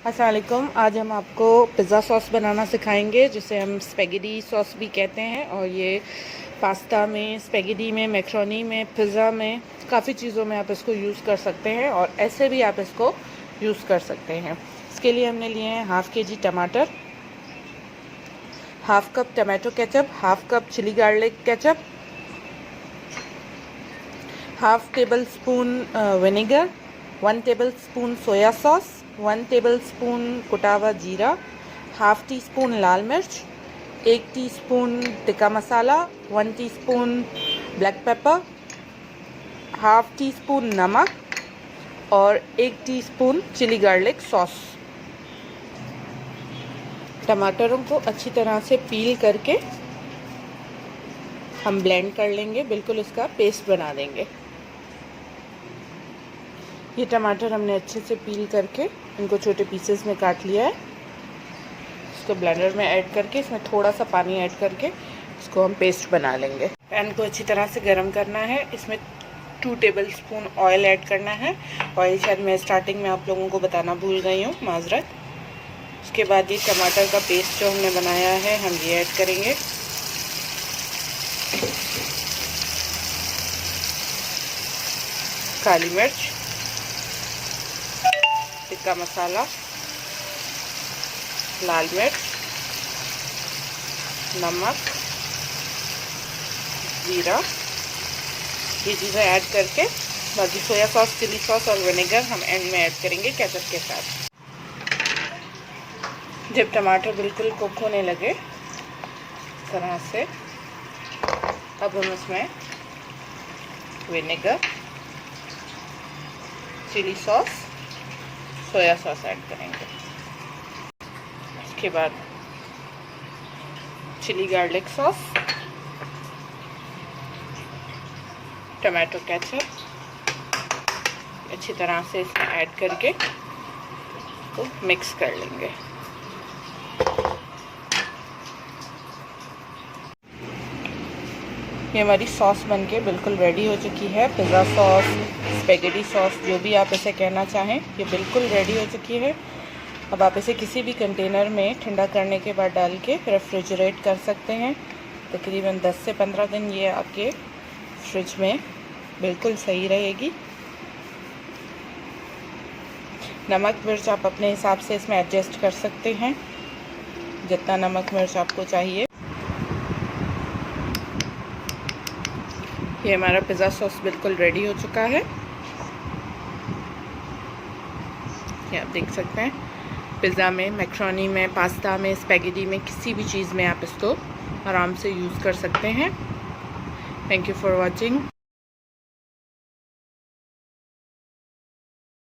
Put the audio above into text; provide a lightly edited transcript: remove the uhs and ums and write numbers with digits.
अस्सलाम वालेकुम। आज हम आपको पिज़्ज़ा सॉस बनाना सिखाएंगे, जिसे हम स्पेगेटी सॉस भी कहते हैं। और ये पास्ता में, स्पेगेटी में, मैक्रोनी में, पिज़्ज़ा में, काफ़ी चीज़ों में आप इसको यूज़ कर सकते हैं और ऐसे भी आप इसको यूज़ कर सकते हैं। इसके लिए हमने लिए हैं हाफ़ kg टमाटर, half cup tomato ketchup, half cup chilli garlic ketchup, half tablespoon vinegar, 1 tablespoon soya sauce, 1 tablespoon कुटा हुआ जीरा, हाफ़ टी स्पून लाल मिर्च, 1 teaspoon tikka masala, 1 teaspoon black pepper, half teaspoon नमक और 1 teaspoon chilli garlic sauce. टमाटरों को अच्छी तरह से पील करके हम ब्लेंड कर लेंगे, बिल्कुल इसका पेस्ट बना देंगे। ये टमाटर हमने अच्छे से पील करके इनको छोटे पीसेस में काट लिया है। इसको ब्लेंडर में ऐड करके इसमें थोड़ा सा पानी ऐड करके इसको हम पेस्ट बना लेंगे। पैन को अच्छी तरह से गर्म करना है। इसमें 2 टेबल स्पून ऑयल ऐड करना है। ऑयल शायद मैं स्टार्टिंग में आप लोगों को बताना भूल गई हूँ, माजरत। उसके बाद ये टमाटर का पेस्ट जो हमने बनाया है हम ये ऐड करेंगे। काली मिर्च, टिक्का मसाला, लाल मिर्च, नमक, जीरा, ये चीज़ें ऐड करके बाकी सोया सॉस, चिली सॉस और विनेगर हम एंड में ऐड करेंगे केचप के साथ। जब टमाटर बिल्कुल कुक होने लगे इस तरह से, अब हम इसमें vinegar, chilli sauce, soya sauce add करेंगे। उसके बाद chilli garlic sauce, tomato ketchup अच्छी तरह से इसमें ऐड करके तो मिक्स कर लेंगे। ये हमारी सॉस बनके बिल्कुल रेडी हो चुकी है। पिज़्ज़ा सॉस, स्पेगेटी सॉस, जो भी आप इसे कहना चाहें, ये बिल्कुल रेडी हो चुकी है। अब आप इसे किसी भी कंटेनर में ठंडा करने के बाद डाल के रेफ्रिजरेट कर सकते हैं। तकरीबन 10 से 15 दिन ये आपके फ्रिज में बिल्कुल सही रहेगी। नमक मिर्च आप अपने हिसाब से इसमें एडजस्ट कर सकते हैं, जितना नमक मिर्च आपको चाहिए। ये हमारा पिज़्ज़ा सॉस बिल्कुल रेडी हो चुका है। ये आप देख सकते हैं, पिज़्ज़ा में, मैक्रोनी में, पास्ता में, स्पेगेटी में, किसी भी चीज़ में आप इसको आराम से यूज़ कर सकते हैं। Thank you for watching.